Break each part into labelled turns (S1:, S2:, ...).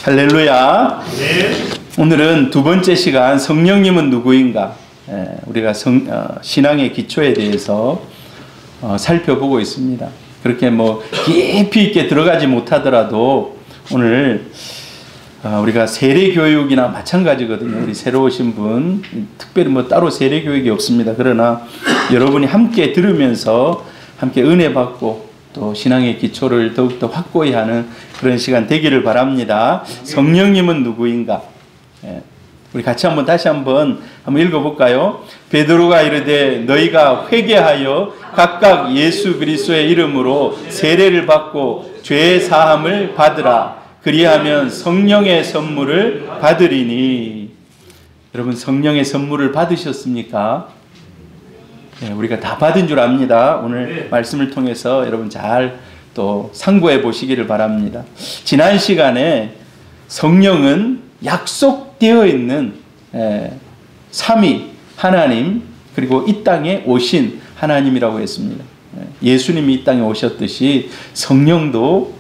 S1: 할렐루야.
S2: 네.
S1: 오늘은 두 번째 시간 성령님은 누구인가? 우리가 신앙의 기초에 대해서 살펴보고 있습니다. 그렇게 깊이 있게 들어가지 못하더라도 오늘 우리가 세례 교육이나 마찬가지거든요. 우리 새로 오신 분 특별히 따로 세례 교육이 없습니다. 그러나 여러분이 함께 들으면서 함께 은혜 받고 또 신앙의 기초를 더욱더 확고히 하는 그런 시간 되기를 바랍니다. 성령님은 누구인가? 우리 같이 다시 한번 읽어볼까요? 베드로가 이르되 너희가 회개하여 각각 예수 그리스도의 이름으로 세례를 받고 죄 사함을 받으라. 그리하면 성령의 선물을 받으리니. 여러분, 성령의 선물을 받으셨습니까? 우리가 다 받은 줄 압니다. 오늘 말씀을 통해서 여러분 잘 또 상고해 보시기를 바랍니다. 지난 시간에 성령은 약속되어 있는 삼위 하나님, 그리고 이 땅에 오신 하나님이라고 했습니다. 예수님이 이 땅에 오셨듯이 성령도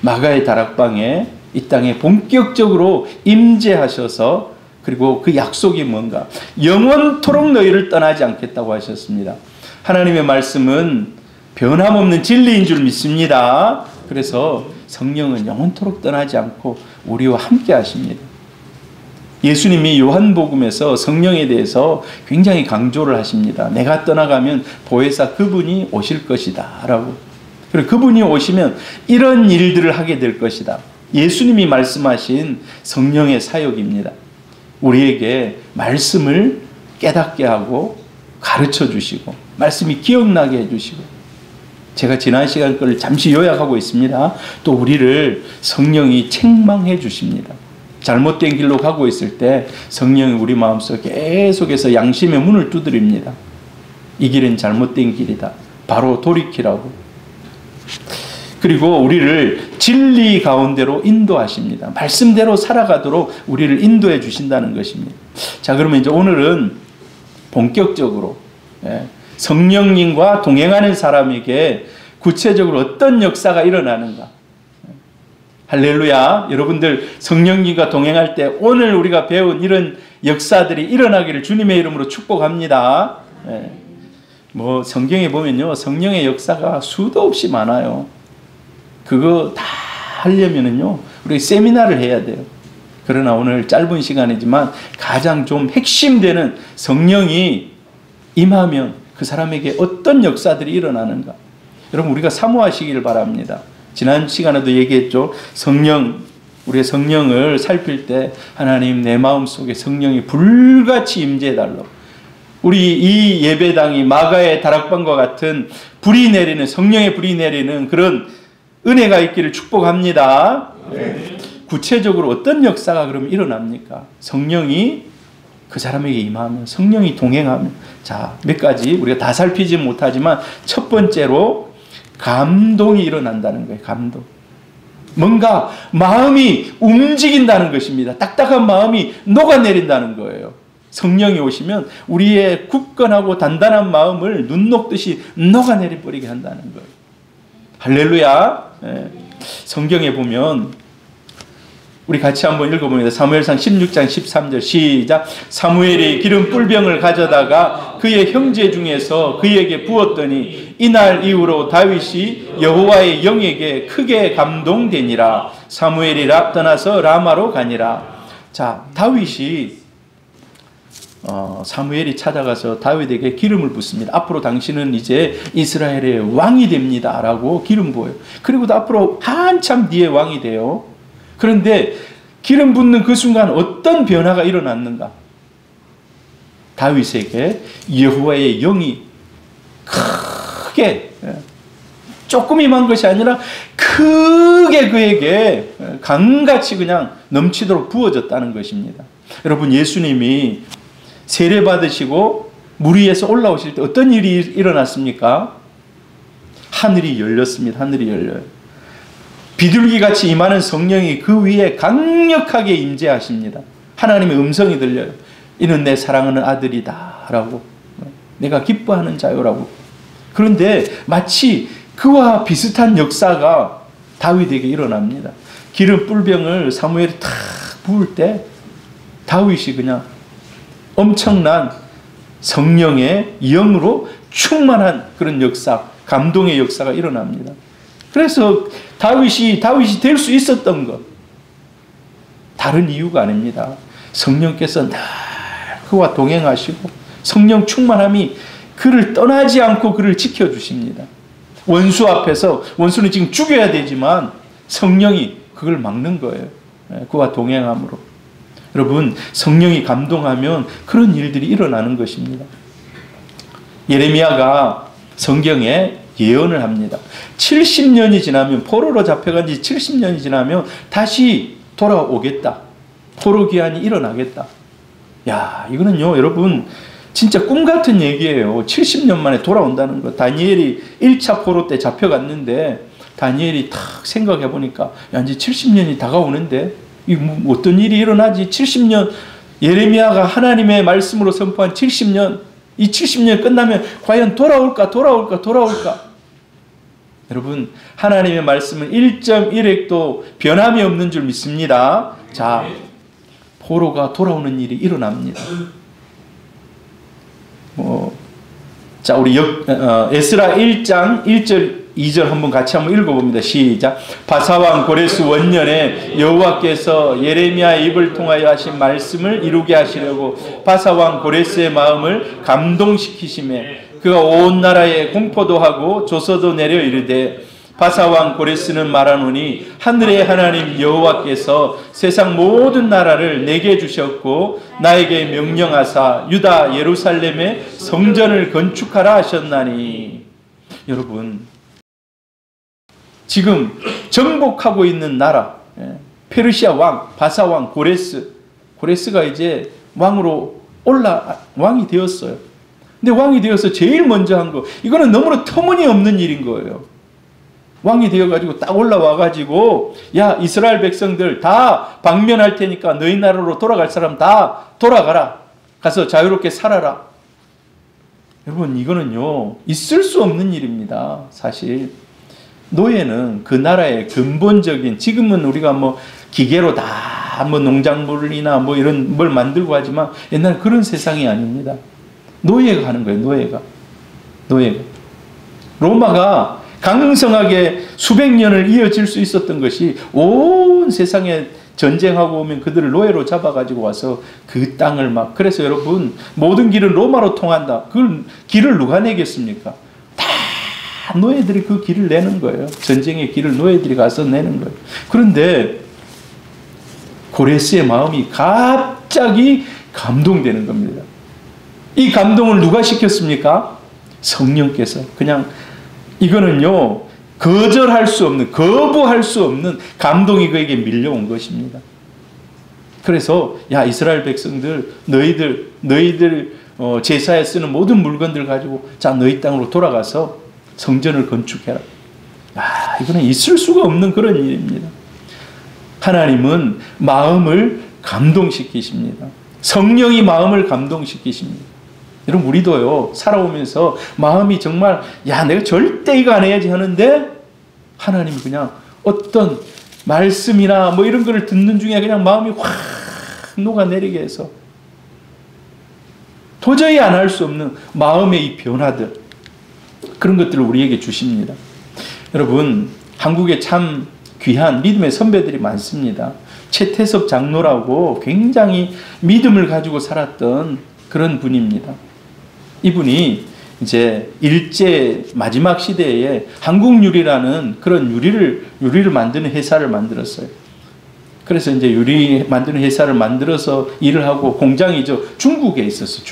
S1: 마가의 다락방에 이 땅에 본격적으로 임재하셔서, 그리고 그 약속이 뭔가? 영원토록 너희를 떠나지 않겠다고 하셨습니다. 하나님의 말씀은 변함없는 진리인 줄 믿습니다. 그래서 성령은 영원토록 떠나지 않고 우리와 함께 하십니다. 예수님이 요한복음에서 성령에 대해서 굉장히 강조를 하십니다. 내가 떠나가면 보혜사 그분이 오실 것이다 라고. 그리고 그분이 오시면 이런 일들을 하게 될 것이다. 예수님이 말씀하신 성령의 사역입니다. 우리에게 말씀을 깨닫게 하고 가르쳐 주시고 말씀이 기억나게 해주시고, 제가 지난 시간 걸 잠시 요약하고 있습니다. 또 우리를 성령이 책망해 주십니다. 잘못된 길로 가고 있을 때 성령이 우리 마음속에 계속해서 양심의 문을 두드립니다. 이 길은 잘못된 길이다. 바로 돌이키라고. 그리고 우리를 진리 가운데로 인도하십니다. 말씀대로 살아가도록 우리를 인도해 주신다는 것입니다. 자, 그러면 이제 오늘은 본격적으로 성령님과 동행하는 사람에게 구체적으로 어떤 역사가 일어나는가? 할렐루야. 여러분들 성령님과 동행할 때 오늘 우리가 배운 이런 역사들이 일어나기를 주님의 이름으로 축복합니다. 성경에 보면요, 성령의 역사가 수도 없이 많아요. 그거 다 하려면은요, 우리 세미나를 해야 돼요. 그러나 오늘 짧은 시간이지만 가장 좀 핵심되는 성령이 임하면 그 사람에게 어떤 역사들이 일어나는가? 여러분, 우리가 사모하시기를 바랍니다. 지난 시간에도 얘기했죠. 우리의 성령을 살필 때 하나님 내 마음속에 성령이 불같이 임재해달라고. 우리 이 예배당이 마가의 다락방과 같은 불이 내리는, 성령의 불이 내리는 그런 은혜가 있기를 축복합니다. 구체적으로 어떤 역사가 그럼 일어납니까? 성령이 그 사람에게 임하면, 성령이 동행하면. 자, 몇 가지 우리가 다 살피지 못하지만 첫 번째로 감동이 일어난다는 거예요. 감동. 뭔가 마음이 움직인다는 것입니다. 딱딱한 마음이 녹아내린다는 거예요. 성령이 오시면 우리의 굳건하고 단단한 마음을 눈 녹듯이 녹아내려버리게 한다는 거예요. 할렐루야. 성경에 보면 우리 같이 한번 읽어봅니다. 사무엘상 16장 13절 시작. 사무엘이 기름 뿔병을 가져다가 그의 형제 중에서 그에게 부었더니 이날 이후로 다윗이 여호와의 영에게 크게 감동되니라. 사무엘이 떠나서 라마로 가니라. 자, 다윗이 사무엘이 찾아가서 다윗에게 기름을 붓습니다. 앞으로 당신은 이제 이스라엘의 왕이 됩니다 라고 기름 부어요. 그리고도 앞으로 한참 뒤에 왕이 돼요. 그런데 기름 붓는 그 순간 어떤 변화가 일어났는가? 다윗에게 여호와의 영이 크게, 조금 임한 것이 아니라 크게 그에게 강같이 그냥 넘치도록 부어졌다는 것입니다. 여러분, 예수님이 세례 받으시고 물 위에서 올라오실 때 어떤 일이 일어났습니까? 하늘이 열렸습니다. 하늘이 열려요. 비둘기같이 임하는 성령이 그 위에 강력하게 임재하십니다. 하나님의 음성이 들려요. 이는 내 사랑하는 아들이다 라고, 내가 기뻐하는 자요라고. 그런데 마치 그와 비슷한 역사가 다윗에게 일어납니다. 기름 뿔병을 사무엘이 탁 부을 때 다윗이 그냥 엄청난 성령의 영으로 충만한 그런 역사, 감동의 역사가 일어납니다. 그래서 다윗이 될 수 있었던 것, 다른 이유가 아닙니다. 성령께서 늘 그와 동행하시고 성령 충만함이 그를 떠나지 않고 그를 지켜주십니다. 원수 앞에서, 원수는 지금 죽여야 되지만 성령이 그걸 막는 거예요. 그와 동행함으로. 여러분, 성령이 감동하면 그런 일들이 일어나는 것입니다. 예레미야가 성경에 예언을 합니다. 70년이 지나면, 포로로 잡혀간 지 70년이 지나면 다시 돌아오겠다. 포로 기한이 일어나겠다. 야, 이거는요, 여러분, 진짜 꿈 같은 얘기예요. 70년 만에 돌아온다는 거. 다니엘이 1차 포로 때 잡혀갔는데, 다니엘이 탁 생각해 보니까, 야, 이제 70년이 다가오는데, 이 어떤 일이 일어나지? 70년, 예레미야가 하나님의 말씀으로 선포한 70년, 이 70년 끝나면 과연 돌아올까? 여러분, 하나님의 말씀은 1.1획도 변함이 없는 줄 믿습니다. 자, 포로가 돌아오는 일이 일어납니다. 자, 우리 에스라 1장 1절 2절 같이 한번 읽어봅니다. 시작. 바사왕 고레스 원년에 여호와께서 예레미야의 입을 통하여 하신 말씀을 이루게 하시려고 바사왕 고레스의 마음을 감동시키시매 그가 온 나라에 공포도 하고 조서도 내려 이르되 바사왕 고레스는 말하노니 하늘의 하나님 여호와께서 세상 모든 나라를 내게 주셨고 나에게 명령하사 유다 예루살렘에 성전을 건축하라 하셨나니. 여러분, 지금 정복하고 있는 나라, 페르시아 왕, 바사 왕 고레스가 이제 왕이 되었어요. 근데 왕이 되어서 제일 먼저 한 거, 이거는 너무나 터무니없는 일인 거예요. 왕이 되어가지고 딱 올라와가지고, 야, 이스라엘 백성들 다 방면할 테니까 너희 나라로 돌아갈 사람 다 돌아가라. 가서 자유롭게 살아라. 여러분, 이거는요, 있을 수 없는 일입니다. 사실. 노예는 그 나라의 근본적인, 지금은 우리가 기계로 다 농작물이나 이런 뭘 만들고 하지만 옛날에 그런 세상이 아닙니다. 노예가 하는 거예요, 노예가. 로마가 강성하게 수백 년을 이어질 수 있었던 것이 온 세상에 전쟁하고 오면 그들을 노예로 잡아가지고 와서 그 땅을 그래서 여러분, 모든 길은 로마로 통한다. 그 길을 누가 내겠습니까? 다 노예들이 그 길을 내는 거예요. 전쟁의 길을 노예들이 가서 내는 거예요. 그런데 고레스의 마음이 갑자기 감동되는 겁니다. 이 감동을 누가 시켰습니까? 성령께서. 그냥 이거는요, 거절할 수 없는, 거부할 수 없는 감동이 그에게 밀려온 것입니다. 그래서 야, 이스라엘 백성들, 너희들 제사에 쓰는 모든 물건들 가지고 자, 너희 땅으로 돌아가서 성전을 건축해라. 아, 이거는 있을 수가 없는 그런 일입니다. 하나님은 마음을 감동시키십니다. 성령이 마음을 감동시키십니다. 여러분, 우리도요, 살아오면서 마음이 정말, 야, 내가 절대 이거 안 해야지 하는데, 하나님이 그냥 어떤 말씀이나 이런 거를 듣는 중에 그냥 마음이 확 녹아내리게 해서, 도저히 안 할 수 없는 마음의 이 변화들, 그런 것들을 우리에게 주십니다. 여러분, 한국에 참 귀한 믿음의 선배들이 많습니다. 최태섭 장로라고 굉장히 믿음을 가지고 살았던 그런 분입니다. 이분이 이제 일제 마지막 시대에 한국유리라는 그런 유리를 만드는 회사를 만들었어요. 그래서 이제 유리 만드는 회사를 만들어서 일을 하고, 공장이죠. 중국에 있었어요.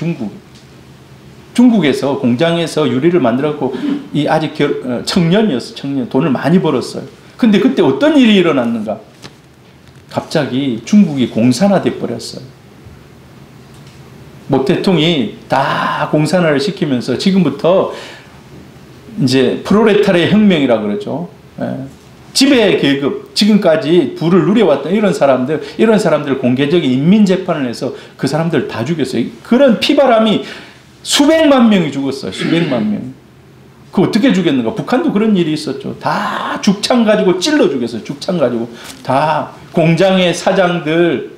S1: 중국에서 공장에서 유리를 만들었고, 이 아직 청년이었어요. 청년. 돈을 많이 벌었어요. 근데 그때 어떤 일이 일어났는가? 갑자기 중국이 공산화돼 버렸어요. 모태통이 다 공산화를 시키면서 지금부터 이제 프롤레타리아 혁명이라고 그러죠. 지배 계급, 지금까지 부를 누려왔던 이런 사람들 공개적인 인민재판을 해서 그 사람들 다 죽였어요. 그런 피바람이 수백만 명이 죽었어요. 수백만 명. 그 어떻게 죽였는가? 북한도 그런 일이 있었죠. 다 죽창 가지고 찔러 죽였어요. 죽창 가지고. 다 공장의 사장들,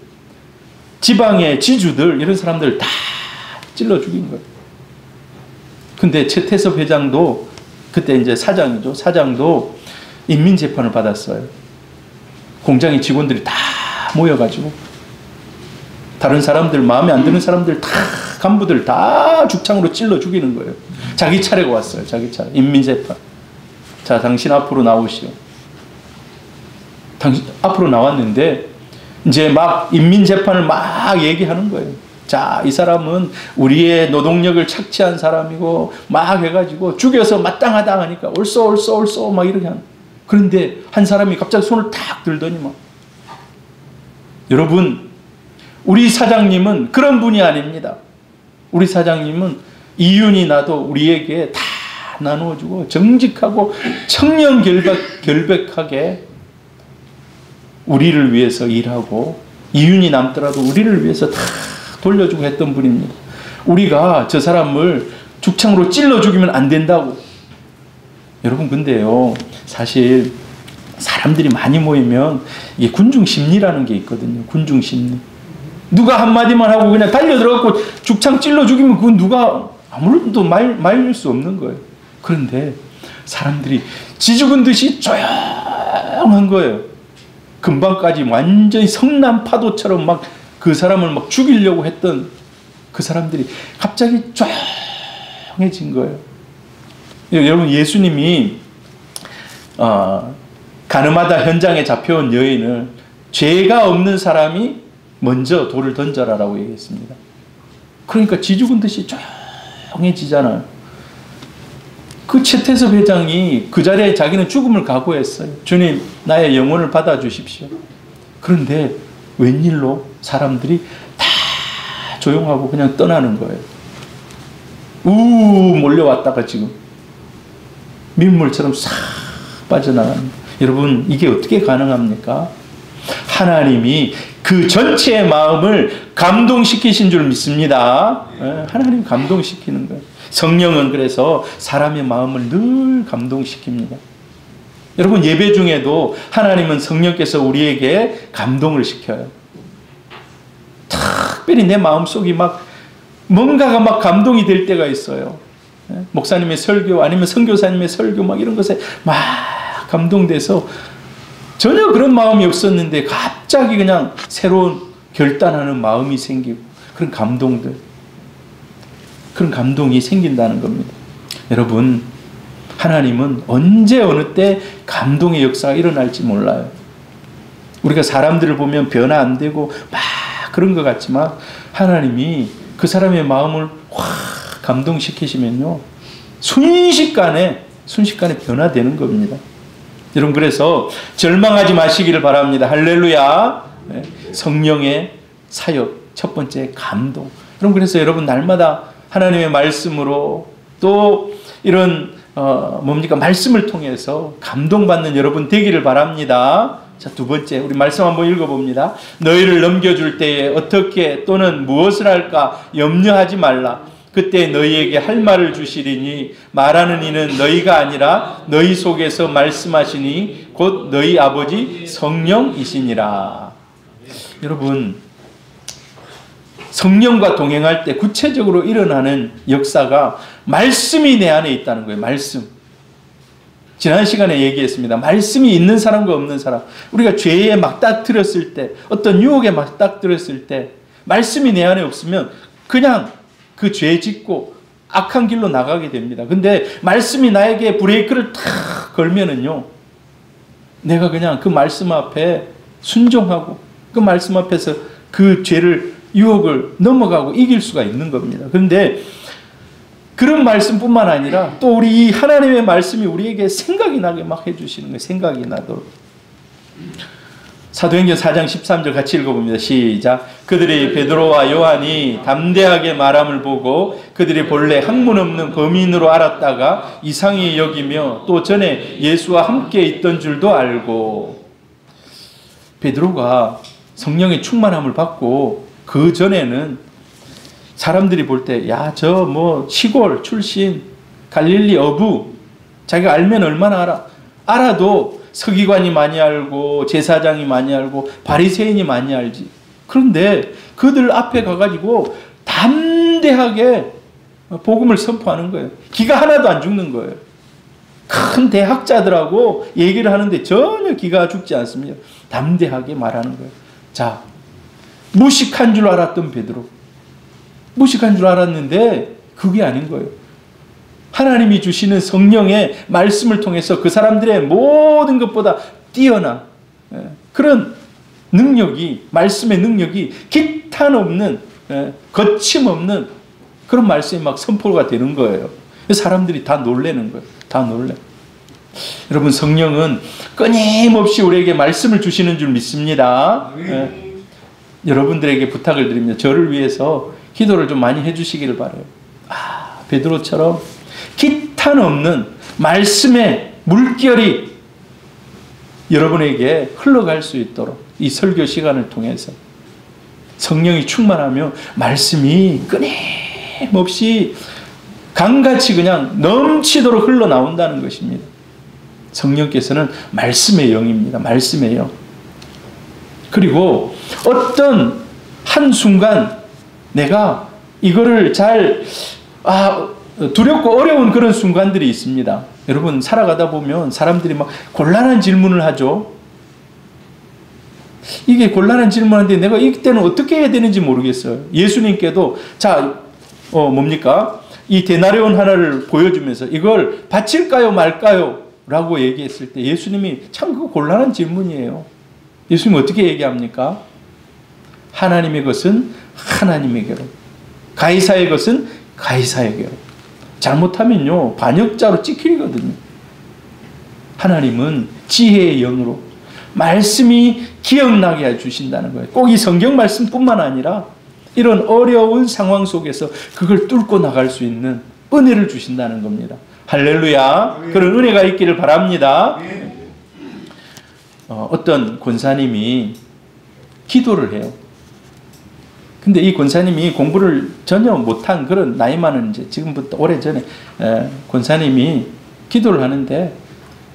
S1: 지방의 지주들, 이런 사람들 다 찔러 죽인 거예요. 근데 최태섭 회장도 그때 이제 사장이죠. 사장도 인민재판을 받았어요. 공장의 직원들이 다 모여가지고 다른 사람들, 마음에 안 드는 사람들 다, 간부들 다 죽창으로 찔러 죽이는 거예요. 자기 차례가 왔어요. 자기 차례. 인민재판. 자, 당신 앞으로 나오시오. 당신 앞으로 나왔는데 이제 막 인민재판을 막 얘기하는 거예요. 자, 이 사람은 우리의 노동력을 착취한 사람이고 막 해가지고 죽여서 마땅하다 하니까 옳소 막 이렇게 하는. 그런데 한 사람이 갑자기 손을 탁 들더니만, 여러분, 우리 사장님은 그런 분이 아닙니다. 우리 사장님은 이윤이 나도 우리에게 다 나누어주고 정직하고 청렴결백하게 우리를 위해서 일하고 이윤이 남더라도 우리를 위해서 다 돌려주고 했던 분입니다. 우리가 저 사람을 죽창으로 찔러 죽이면 안 된다고. 여러분, 근데요, 사실 사람들이 많이 모이면 이게 군중심리라는 게 있거든요. 군중심리. 누가 한마디만 하고 그냥 달려들어갖고 죽창 찔러 죽이면 그건 누가 아무래도 말릴 수 없는 거예요. 그런데 사람들이 지죽은 듯이 조용한 거예요. 금방까지 완전히 성난 파도처럼 막 그 사람을 막 죽이려고 했던 그 사람들이 갑자기 조용해진 거예요. 여러분, 예수님이 가늠하다 현장에 잡혀온 여인을 죄가 없는 사람이 먼저 돌을 던져라라고 얘기했습니다. 그러니까 지죽은 듯이 조용해지잖아요. 그 최태섭 회장이 그 자리에 자기는 죽음을 각오했어요. 주님, 나의 영혼을 받아주십시오. 그런데 웬일로 사람들이 다 조용하고 그냥 떠나는 거예요. 몰려왔다가 지금 민물처럼 싹 빠져나갑니다. 여러분, 이게 어떻게 가능합니까? 하나님이 그 전체의 마음을 감동시키신 줄 믿습니다. 하나님 감동시키는 거예요. 성령은 그래서 사람의 마음을 늘 감동시킵니다. 여러분, 예배 중에도 하나님은 성령께서 우리에게 감동을 시켜요. 특별히 내 마음속이 막 뭔가가 막 감동이 될 때가 있어요. 목사님의 설교 아니면 선교사님의 설교 막 이런 것에 막 감동돼서 전혀 그런 마음이 없었는데 갑자기 그냥 새로운 결단하는 마음이 생기고 그런 감동들, 그런 감동이 생긴다는 겁니다. 여러분, 하나님은 언제 어느 때 감동의 역사가 일어날지 몰라요. 우리가 사람들을 보면 변화 안 되고 막 그런 것 같지만 하나님이 그 사람의 마음을 확 감동시키시면요, 순식간에 변화되는 겁니다. 여러분, 그래서 절망하지 마시기를 바랍니다. 할렐루야. 성령의 사역, 첫 번째 감동. 여러분, 그래서 여러분 날마다 하나님의 말씀으로 또 이런 말씀을 통해서 감동받는 여러분 되기를 바랍니다. 자, 두 번째, 우리 말씀 한번 읽어봅니다. 너희를 넘겨줄 때에 어떻게 또는 무엇을 할까 염려하지 말라. 그때 너희에게 할 말을 주시리니 말하는 이는 너희가 아니라 너희 속에서 말씀하시니 곧 너희 아버지 성령이시니라. 여러분, 성령과 동행할 때 구체적으로 일어나는 역사가 말씀이 내 안에 있다는 거예요. 말씀. 지난 시간에 얘기했습니다. 말씀이 있는 사람과 없는 사람. 우리가 죄에 맞닥뜨렸을 때, 어떤 유혹에 맞닥뜨렸을 때 말씀이 내 안에 없으면 그냥 그 죄 짓고 악한 길로 나가게 됩니다. 근데 말씀이 나에게 브레이크를 탁 걸면은요, 내가 그냥 그 말씀 앞에 순종하고 그 말씀 앞에서 그 죄를, 유혹을 넘어가고 이길 수가 있는 겁니다. 그런데 그런 말씀뿐만 아니라 또 우리 하나님의 말씀이 우리에게 생각이 나게 막 해주시는 거예요. 생각이 나도록. 사도행전 4장 13절 같이 읽어봅니다. 시작. 그들이 베드로와 요한이 담대하게 말함을 보고 그들이 본래 학문 없는 범인으로 알았다가 이상히 여기며 또 전에 예수와 함께 있던 줄도 알고. 베드로가 성령의 충만함을 받고 그 전에는 사람들이 볼 때, 야, 저 뭐 시골 출신 갈릴리 어부 자기가 알면 얼마나 알아도 서기관이 많이 알고 제사장이 많이 알고 바리새인이 많이 알지. 그런데 그들 앞에 가가지고 담대하게 복음을 선포하는 거예요. 기가 하나도 안 죽는 거예요. 큰 대학자들하고 얘기를 하는데 전혀 기가 죽지 않습니다. 담대하게 말하는 거예요. 자, 무식한 줄 알았던 베드로. 무식한 줄 알았는데 그게 아닌 거예요. 하나님이 주시는 성령의 말씀을 통해서 그 사람들의 모든 것보다 뛰어난 그런 능력이, 말씀의 능력이 기탄 없는, 거침없는 그런 말씀이 막 선포가 되는 거예요. 사람들이 다 놀라는 거예요. 다 놀래. 여러분, 성령은 끊임없이 우리에게 말씀을 주시는 줄 믿습니다. 여러분들에게 부탁을 드립니다. 저를 위해서 기도를 좀 많이 해주시기를 바라요. 베드로처럼 기탄 없는 말씀의 물결이 여러분에게 흘러갈 수 있도록 이 설교 시간을 통해서 성령이 충만하며 말씀이 끊임없이 강같이 그냥 넘치도록 흘러나온다는 것입니다. 성령께서는 말씀의 영입니다. 말씀의 영. 그리고 어떤 한순간 내가 이거를 잘 두렵고 어려운 그런 순간들이 있습니다. 여러분, 살아가다 보면 사람들이 막 곤란한 질문을 하죠. 이게 곤란한 질문인데 내가 이때는 어떻게 해야 되는지 모르겠어요. 예수님께도 뭡니까? 이 데나리온 하나를 보여주면서 이걸 바칠까요 말까요? 라고 얘기했을 때 예수님이 참 그거 곤란한 질문이에요. 예수님 어떻게 얘기합니까? 하나님의 것은 하나님에게로, 가이사의 것은 가이사에게로. 잘못하면요 반역자로 찍히거든요. 하나님은 지혜의 영으로 말씀이 기억나게 해주신다는 거예요. 꼭 이 성경 말씀뿐만 아니라 이런 어려운 상황 속에서 그걸 뚫고 나갈 수 있는 은혜를 주신다는 겁니다. 할렐루야. 그런 은혜가 있기를 바랍니다. 어떤 권사님이 기도를 해요. 근데 이 권사님이 공부를 전혀 못한 그런 나이 많은 이제 지금부터 오래전에 권사님이 기도를 하는데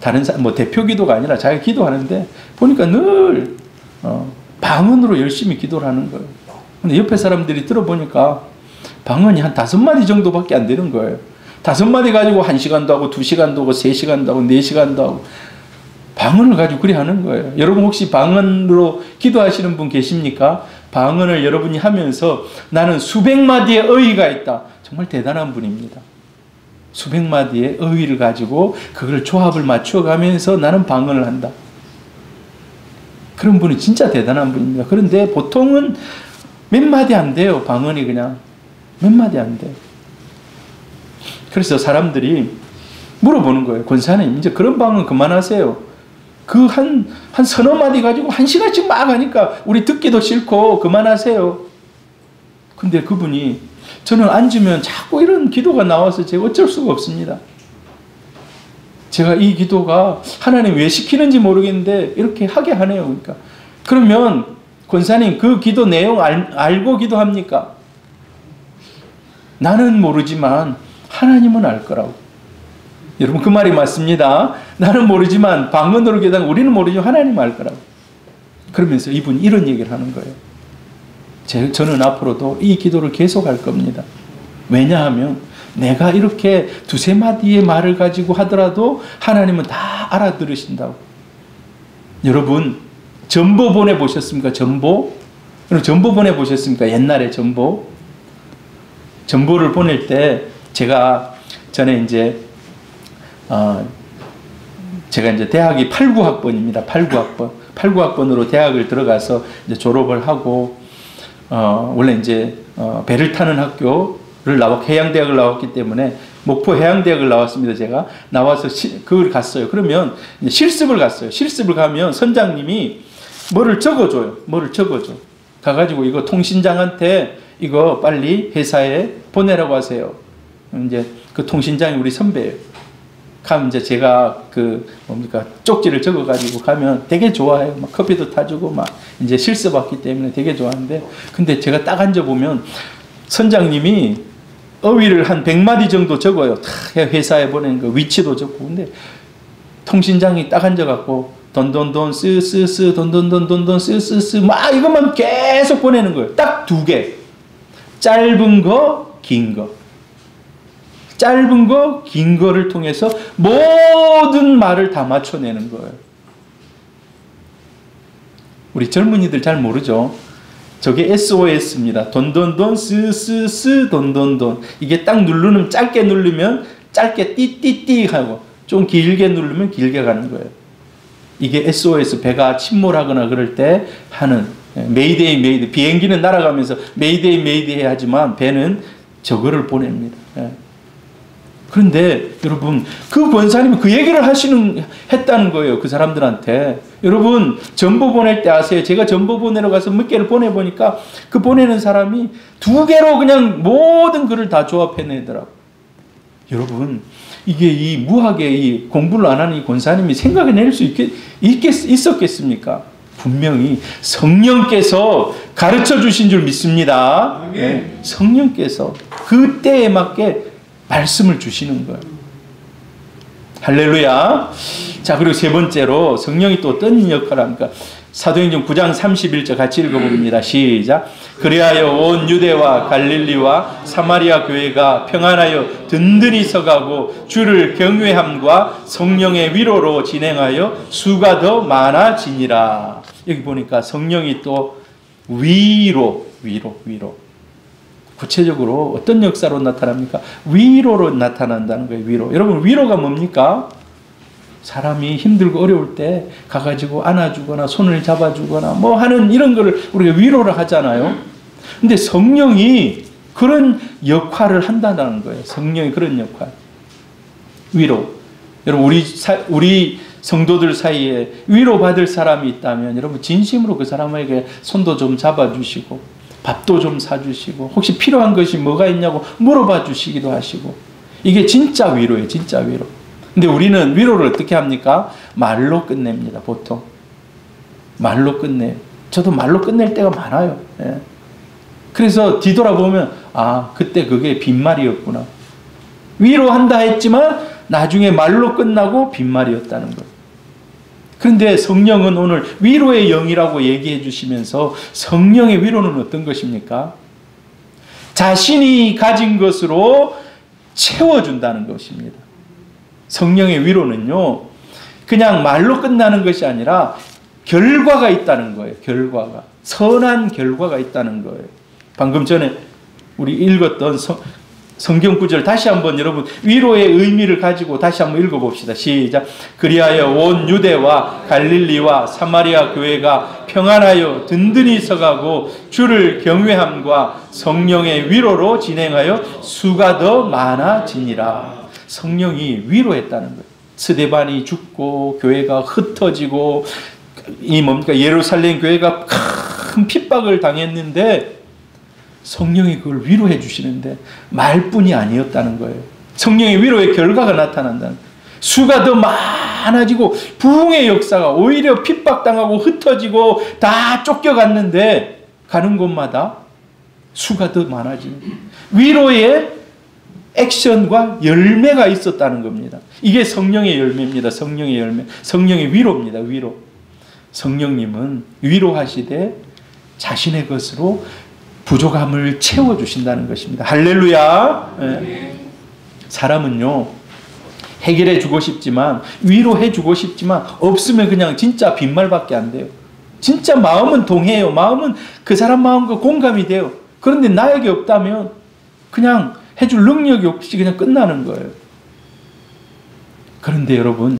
S1: 다른 사람 대표 기도가 아니라 자기가 기도하는데 보니까 늘 방언으로 열심히 기도를 하는 거예요. 근데 옆에 사람들이 들어보니까 방언이 한 5마디 정도밖에 안 되는 거예요. 5마디 가지고 1시간도 하고 2시간도 하고 3시간도 하고 4시간도 하고 방언을 가지고 그리 하는 거예요. 여러분 혹시 방언으로 기도하시는 분 계십니까? 방언을 여러분이 하면서 나는 수백 마디의 어휘가 있다. 정말 대단한 분입니다. 수백 마디의 어휘를 가지고 그걸 조합을 맞춰가면서 나는 방언을 한다. 그런 분이 진짜 대단한 분입니다. 그런데 보통은 몇 마디 안 돼요. 방언이 그냥 몇 마디 안 돼요. 그래서 사람들이 물어보는 거예요. 권사님 이제 그런 방언 그만하세요. 그 한 서너 마디 가지고 1시간씩 막 하니까 우리 듣기도 싫고 그만하세요. 근데 그분이 저는 앉으면 자꾸 이런 기도가 나와서 제가 어쩔 수가 없습니다. 제가 이 기도가 하나님 왜 시키는지 모르겠는데 이렇게 하게 하네요. 그러니까 그러면 권사님 그 기도 내용 알고 기도합니까? 나는 모르지만 하나님은 알 거라고. 여러분 그 말이 맞습니다. 나는 모르지만 방언으로 기도하면 우리는 모르지만 하나님 알 거라고. 그러면서 이분이 이런 얘기를 하는 거예요. 저는 앞으로도 이 기도를 계속할 겁니다. 왜냐하면 내가 이렇게 2-3마디의 말을 가지고 하더라도 하나님은 다 알아들으신다고. 여러분 전보 보내보셨습니까? 전보? 여러분 전보 보내보셨습니까? 옛날에 전보? 전보를 보낼 때 전에 이제 제가 이제 대학이 89학번입니다. 89학번. 89학번으로 대학을 들어가서 이제 졸업을 하고, 원래 이제, 배를 타는 학교를 해양대학을 나왔기 때문에, 목포 해양대학을 나왔습니다. 제가. 나와서 그걸 갔어요. 그러면 실습을 갔어요. 실습을 가면 선장님이 뭐를 적어줘요. 뭐를 적어줘. 가가지고 이거 통신장한테 이거 빨리 회사에 보내라고 하세요. 이제 그 통신장이 우리 선배예요. 가면 이제 제가 쪽지를 적어가지고 가면 되게 좋아해요. 막 커피도 타주고 막 이제 실습 왔기 때문에 되게 좋아하는데 근데 제가 딱 앉아보면 선장님이 어휘를 한 100마디 정도 적어요. 다 회사에 보내는 거, 위치도 적고. 근데 통신장이 딱 앉아갖고 돈돈돈 쓰쓰쓰 돈돈돈돈돈 쓰쓰쓰 막 이것만 계속 보내는 거예요. 딱 2개. 짧은 거, 긴 거. 짧은 거, 긴 거를 통해서 모든 말을 다 맞춰내는 거예요. 우리 젊은이들 잘 모르죠? 저게 SOS입니다. 돈돈돈 쓰쓰쓰 돈돈돈. 이게 딱 누르면 짧게 누르면 짧게 띠띠띠 하고 좀 길게 누르면 길게 가는 거예요. 이게 SOS, 배가 침몰하거나 그럴 때 하는 메이데이 메이데이. 비행기는 날아가면서 메이데이 메이데이 하지만 배는 저거를 보냅니다. 그런데 여러분 그 권사님이 그 얘기를 했다는 거예요. 그 사람들한테. 여러분 전보 보낼 때 아세요? 제가 전보 보내러 가서 몇 개를 보내보니까 그 보내는 사람이 2개로 그냥 모든 글을 다 조합해내더라고요. 여러분 이게 이 무하게 이 공부를 안 하는 이 권사님이 생각해낼 수 있었겠습니까? 분명히 성령께서 가르쳐 주신 줄 믿습니다. 네, 성령께서 그때에 맞게 말씀을 주시는 거예요. 할렐루야. 자, 그리고 세 번째로 성령이 또 어떤 역할을 합니까? 사도행전 9장 31절 같이 읽어봅니다. 시작. 그리하여 온 유대와 갈릴리와 사마리아 교회가 평안하여 든든히 서가고 주를 경외함과 성령의 위로로 진행하여 수가 더 많아지니라. 여기 보니까 성령이 또 위로. 구체적으로 어떤 역사로 나타납니까? 위로로 나타난다는 거예요. 위로. 여러분 위로가 뭡니까? 사람이 힘들고 어려울 때 가가지고 안아주거나 손을 잡아주거나 뭐 하는 이런 거를 우리가 위로를 하잖아요. 근데 성령이 그런 역할을 한다는 거예요. 성령이 그런 역할. 위로. 여러분 우리 성도들 사이에 위로받을 사람이 있다면 여러분 진심으로 그 사람에게 손도 좀 잡아주시고 밥도 좀 사주시고 혹시 필요한 것이 뭐가 있냐고 물어봐 주시기도 하시고 이게 진짜 위로예요. 진짜 위로. 근데 우리는 위로를 어떻게 합니까? 말로 끝냅니다. 보통. 말로 끝내요. 저도 말로 끝낼 때가 많아요. 예. 그래서 뒤돌아보면 아 그때 그게 빈말이었구나. 위로한다 했지만 나중에 말로 끝나고 빈말이었다는 거예요. 그런데 성령은 오늘 위로의 영이라고 얘기해 주시면서 성령의 위로는 어떤 것입니까? 자신이 가진 것으로 채워준다는 것입니다. 성령의 위로는요, 그냥 말로 끝나는 것이 아니라 결과가 있다는 거예요. 결과가. 선한 결과가 있다는 거예요. 방금 전에 우리 읽었던 성경 구절 다시 한번 여러분 위로의 의미를 가지고 다시 한번 읽어봅시다. 시작. 그리하여 온 유대와 갈릴리와 사마리아 교회가 평안하여 든든히 서가고 주를 경외함과 성령의 위로로 진행하여 수가 더 많아지니라. 성령이 위로했다는 거예요. 스데반이 죽고 교회가 흩어지고 이 뭡니까 예루살렘 교회가 큰 핍박을 당했는데 성령이 그걸 위로해 주시는데 말뿐이 아니었다는 거예요. 성령의 위로의 결과가 나타난다는 거예요. 수가 더 많아지고 부흥의 역사가 오히려 핍박당하고 흩어지고 다 쫓겨갔는데 가는 곳마다 수가 더 많아지는 위로의 액션과 열매가 있었다는 겁니다. 이게 성령의 열매입니다. 성령의 열매. 성령의 위로입니다. 위로. 성령님은 위로하시되 자신의 것으로 부족함을 채워주신다는 것입니다. 할렐루야. 네. 사람은요 해결해 주고 싶지만 위로해 주고 싶지만 없으면 그냥 진짜 빈말밖에 안 돼요. 진짜 마음은 동해요. 마음은 그 사람 마음과 공감이 돼요. 그런데 나에게 없다면 그냥 해줄 능력이 없이 그냥 끝나는 거예요. 그런데 여러분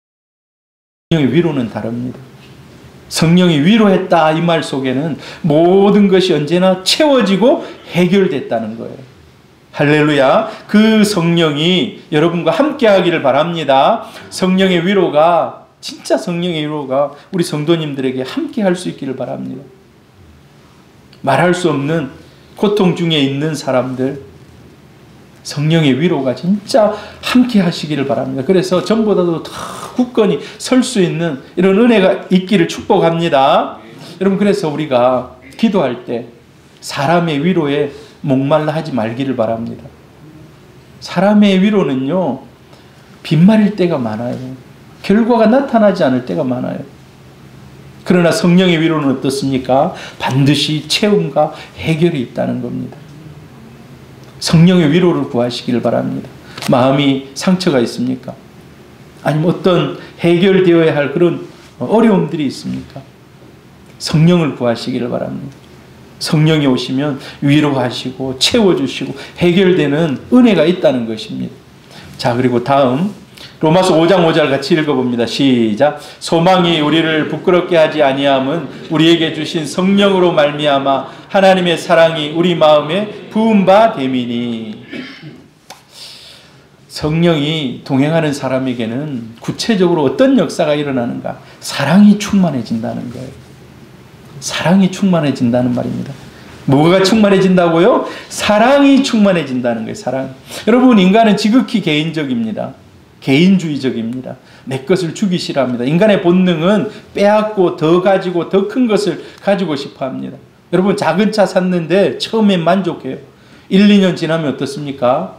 S1: 성령의 위로는 다릅니다. 성령이 위로했다 이 말 속에는 모든 것이 언제나 채워지고 해결됐다는 거예요. 할렐루야. 그 성령이 여러분과 함께 하기를 바랍니다. 성령의 위로가 진짜 성령의 위로가 우리 성도님들에게 함께 할 수 있기를 바랍니다. 말할 수 없는 고통 중에 있는 사람들 성령의 위로가 진짜 함께 하시기를 바랍니다. 그래서 전보다도 더 굳건히 설 수 있는 이런 은혜가 있기를 축복합니다. 여러분 그래서 우리가 기도할 때 사람의 위로에 목말라 하지 말기를 바랍니다. 사람의 위로는요, 빗말일 때가 많아요. 결과가 나타나지 않을 때가 많아요. 그러나 성령의 위로는 어떻습니까? 반드시 채움과 해결이 있다는 겁니다. 성령의 위로를 구하시기를 바랍니다. 마음이 상처가 있습니까? 아니면 어떤 해결되어야 할 그런 어려움들이 있습니까? 성령을 구하시기를 바랍니다. 성령이 오시면 위로하시고 채워주시고 해결되는 은혜가 있다는 것입니다. 자, 그리고 다음 로마서 5장 5절 같이 읽어봅니다. 시작. 소망이 우리를 부끄럽게 하지 아니함은 우리에게 주신 성령으로 말미암아 하나님의 사랑이 우리 마음에 부은 바 됨이니. 성령이 동행하는 사람에게는 구체적으로 어떤 역사가 일어나는가? 사랑이 충만해진다는 거예요. 사랑이 충만해진다는 말입니다. 뭐가 충만해진다고요? 사랑이 충만해진다는 거예요. 사랑. 여러분, 인간은 지극히 개인적입니다. 개인주의적입니다. 내 것을 주기 싫어합니다. 인간의 본능은 빼앗고 더 가지고 더 큰 것을 가지고 싶어 합니다. 여러분, 작은 차 샀는데 처음엔 만족해요. 1, 2년 지나면 어떻습니까?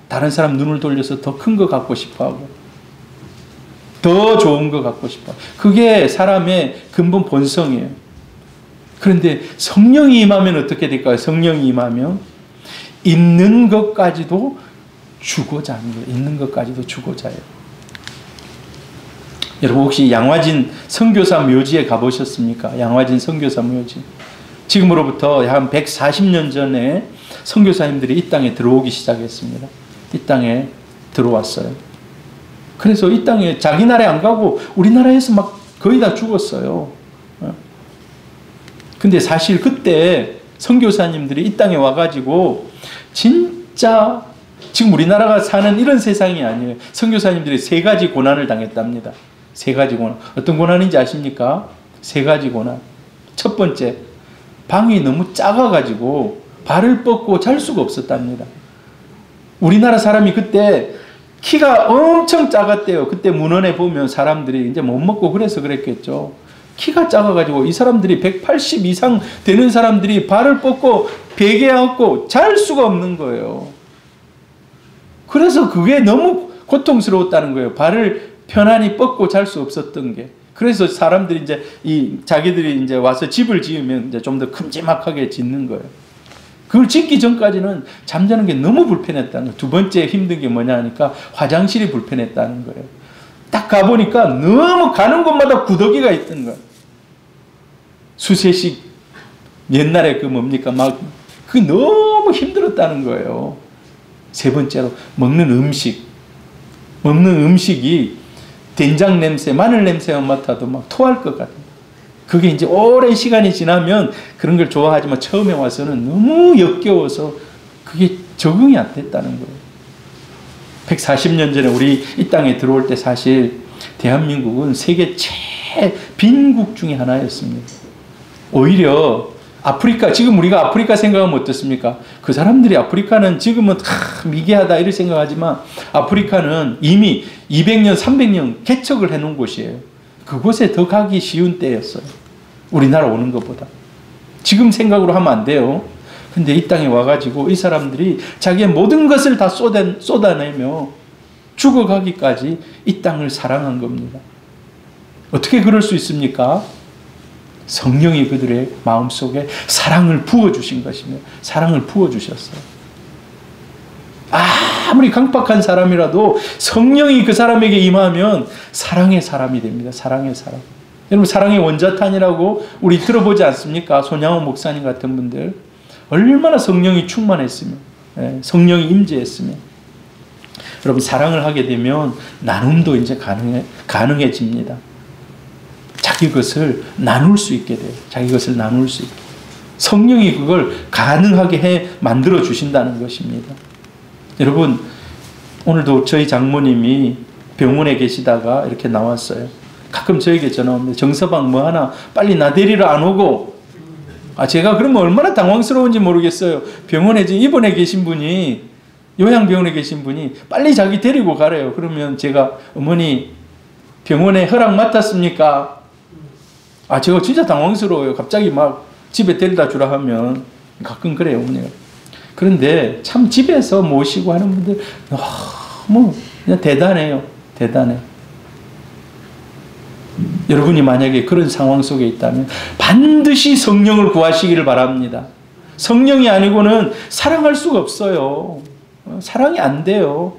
S1: 다른 사람 눈을 돌려서 더 큰 거 갖고 싶어 하고 더 좋은 거 갖고 싶어. 그게 사람의 근본 본성이에요. 그런데 성령이 임하면 어떻게 될까요? 성령이 임하면 있는 것까지도 주고자 하는 거예요. 있는 것까지도 주고자 해요. 여러분, 혹시 양화진 선교사 묘지에 가보셨습니까? 양화진 선교사 묘지. 지금으로부터 한 140년 전에 선교사님들이 이 땅에 들어오기 시작했습니다. 이 땅에 들어왔어요. 그래서 이 땅에 자기 나라에 안 가고 우리나라에서 막 거의 다 죽었어요. 근데 사실 그때 선교사님들이 이 땅에 와가지고 진짜 지금 우리나라가 사는 이런 세상이 아니에요. 선교사님들이 3가지 고난을 당했답니다. 3가지 고난. 어떤 고난인지 아십니까? 3가지 고난. 첫 번째, 방이 너무 작아가지고 발을 뻗고 잘 수가 없었답니다. 우리나라 사람이 그때 키가 엄청 작았대요. 그때 문헌에 보면 사람들이 이제 못 먹고 그래서 그랬겠죠. 키가 작아가지고 이 사람들이 180 이상 되는 사람들이 발을 뻗고 베개에 앉고 잘 수가 없는 거예요. 그래서 그게 너무 고통스러웠다는 거예요. 발을 편안히 뻗고 잘 수 없었던 게. 그래서 사람들이 이제 자기들이 이제 와서 집을 지으면 이제 좀 더 큼지막하게 짓는 거예요. 그걸 짓기 전까지는 잠자는 게 너무 불편했다는 거예요. 두 번째 힘든 게 뭐냐 하니까 화장실이 불편했다는 거예요. 딱 가보니까 너무 가는 곳마다 구더기가 있던 거예요. 수세식 옛날에 그 뭡니까 막 그게 너무 힘들었다는 거예요. 세 번째로 먹는 음식이 된장 냄새, 마늘 냄새만 맡아도 막 토할 것 같아요. 그게 이제 오랜 시간이 지나면 그런 걸 좋아하지만 처음에 와서는 너무 역겨워서 그게 적응이 안 됐다는 거예요. 140년 전에 우리 이 땅에 들어올 때 사실 대한민국은 세계 최빈국 중에 하나였습니다. 오히려 아프리카, 지금 우리가 아프리카 생각하면 어떻습니까? 그 사람들이 아프리카는 지금은 미개하다 이렇게 생각하지만 아프리카는 이미 200년, 300년 개척을 해놓은 곳이에요. 그곳에 더 가기 쉬운 때였어요. 우리나라 오는 것보다. 지금 생각으로 하면 안 돼요. 근데 이 땅에 와가지고 이 사람들이 자기의 모든 것을 다 쏟아내며 죽어가기까지 이 땅을 사랑한 겁니다. 어떻게 그럴 수 있습니까? 성령이 그들의 마음속에 사랑을 부어주신 것입니다. 사랑을 부어주셨어요. 아무리 강팍한 사람이라도 성령이 그 사람에게 임하면 사랑의 사람이 됩니다. 사랑의 사람. 여러분, 사랑의 원자탄이라고 우리 들어보지 않습니까? 손양호 목사님 같은 분들. 얼마나 성령이 충만했으면, 성령이 임재했으면. 여러분, 사랑을 하게 되면 나눔도 이제 가능해집니다. 자기 것을 나눌 수 있게 돼요. 자기 것을 나눌 수 있게. 성령이 그걸 가능하게 만들어 주신다는 것입니다. 여러분, 오늘도 저희 장모님이 병원에 계시다가 이렇게 나왔어요. 가끔 저에게 전화 옵니다. 정서방 뭐 하나 빨리 나 데리러 안 오고. 제가 그러면 얼마나 당황스러운지 모르겠어요. 병원에 지금 입원해 계신 분이, 요양병원에 계신 분이 빨리 자기 데리고 가래요. 그러면 제가 어머니 병원에 허락 맡았습니까? 제가 진짜 당황스러워요. 갑자기 막 집에 데려다 주라 하면 가끔 그래요, 어머니가. 그런데 참 집에서 모시고 하는 분들 너무 그냥 대단해요. 대단해. 여러분이 만약에 그런 상황 속에 있다면 반드시 성령을 구하시기를 바랍니다. 성령이 아니고는 사랑할 수가 없어요. 사랑이 안 돼요.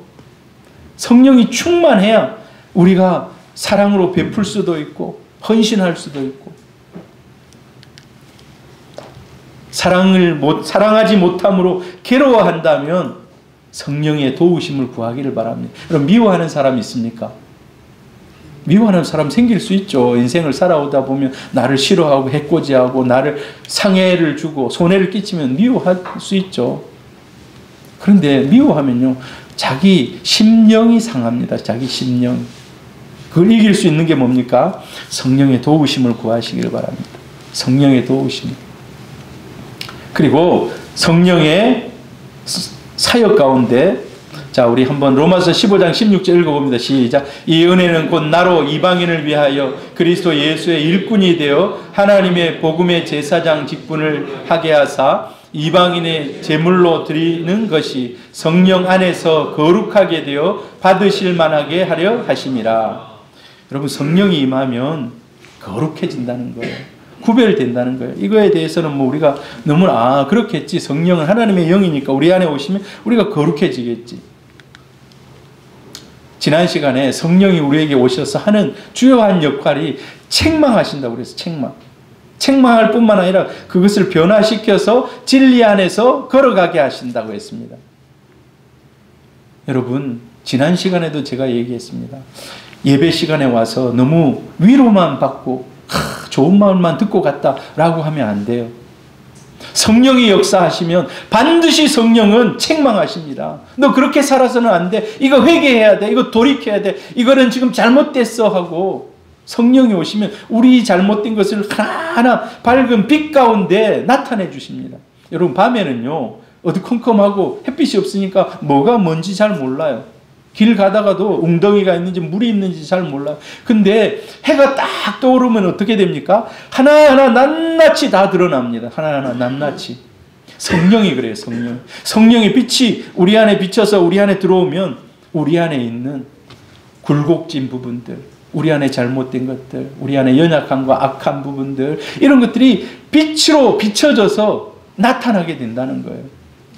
S1: 성령이 충만해야 우리가 사랑으로 베풀 수도 있고 헌신할 수도 있고, 사랑하지 못함으로 괴로워한다면 성령의 도우심을 구하기를 바랍니다. 그럼 미워하는 사람 있습니까? 미워하는 사람 생길 수 있죠. 인생을 살아오다 보면 나를 싫어하고 해코지하고 나를 상해를 주고 손해를 끼치면 미워할 수 있죠. 그런데 미워하면요, 자기 심령이 상합니다. 자기 심령. 그걸 이길 수 있는 게 뭡니까? 성령의 도우심을 구하시기를 바랍니다. 성령의 도우심. 그리고 성령의 사역 가운데, 자, 우리 한번 로마서 15장 16절 읽어봅니다. 시작. 이 은혜는 곧 나로 이방인을 위하여 그리스도 예수의 일꾼이 되어 하나님의 복음의 제사장 직분을 하게 하사 이방인의 제물로 드리는 것이 성령 안에서 거룩하게 되어 받으실 만하게 하려 하심이라. 여러분, 성령이 임하면 거룩해진다는 거예요. 구별된다는 거예요. 이거에 대해서는 뭐 우리가 너무나 그렇겠지. 성령은 하나님의 영이니까 우리 안에 오시면 우리가 거룩해지겠지. 지난 시간에 성령이 우리에게 오셔서 하는 주요한 역할이 책망하신다고 그랬어요. 책망할 뿐만 아니라 그것을 변화시켜서 진리 안에서 걸어가게 하신다고 했습니다. 여러분, 지난 시간에도 제가 얘기했습니다. 예배 시간에 와서 너무 위로만 받고 좋은 마음만 듣고 갔다라고 하면 안 돼요. 성령이 역사하시면 반드시 성령은 책망하십니다. 너 그렇게 살아서는 안 돼. 이거 회개해야 돼. 이거 돌이켜야 돼. 이거는 지금 잘못됐어 하고 성령이 오시면 우리 잘못된 것을 하나하나 밝은 빛 가운데 나타내 주십니다. 여러분, 밤에는요, 어두컴컴하고 햇빛이 없으니까 뭐가 뭔지 잘 몰라요. 길 가다가도 웅덩이가 있는지 물이 있는지 잘 몰라요. 근데 해가 딱 떠오르면 어떻게 됩니까? 하나하나 낱낱이 다 드러납니다. 하나하나 낱낱이. 성령이 그래요. 성령의 빛이 우리 안에 비쳐서 우리 안에 들어오면 우리 안에 있는 굴곡진 부분들, 우리 안에 잘못된 것들, 우리 안에 연약함과 악한 부분들, 이런 것들이 빛으로 비춰져서 나타나게 된다는 거예요.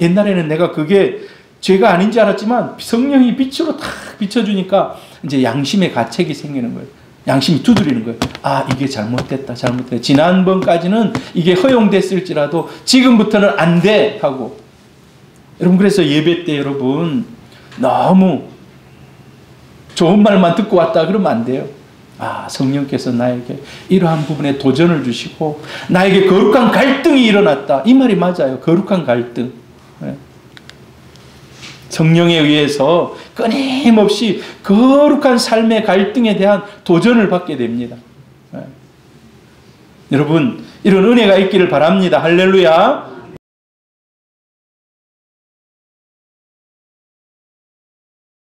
S1: 옛날에는 내가 그게 죄가 아닌지 알았지만 성령이 빛으로 탁 비춰주니까 이제 양심의 가책이 생기는 거예요. 양심이 두드리는 거예요. 이게 잘못됐다. 지난번까지는 이게 허용됐을지라도 지금부터는 안 돼 하고. 여러분, 그래서 예배 때 여러분 너무 좋은 말만 듣고 왔다 그러면 안 돼요. 성령께서 나에게 이러한 부분에 도전을 주시고 나에게 거룩한 갈등이 일어났다. 이 말이 맞아요. 거룩한 갈등. 성령에 의해서 끊임없이 거룩한 삶의 갈등에 대한 도전을 받게 됩니다. 여러분, 이런 은혜가 있기를 바랍니다. 할렐루야.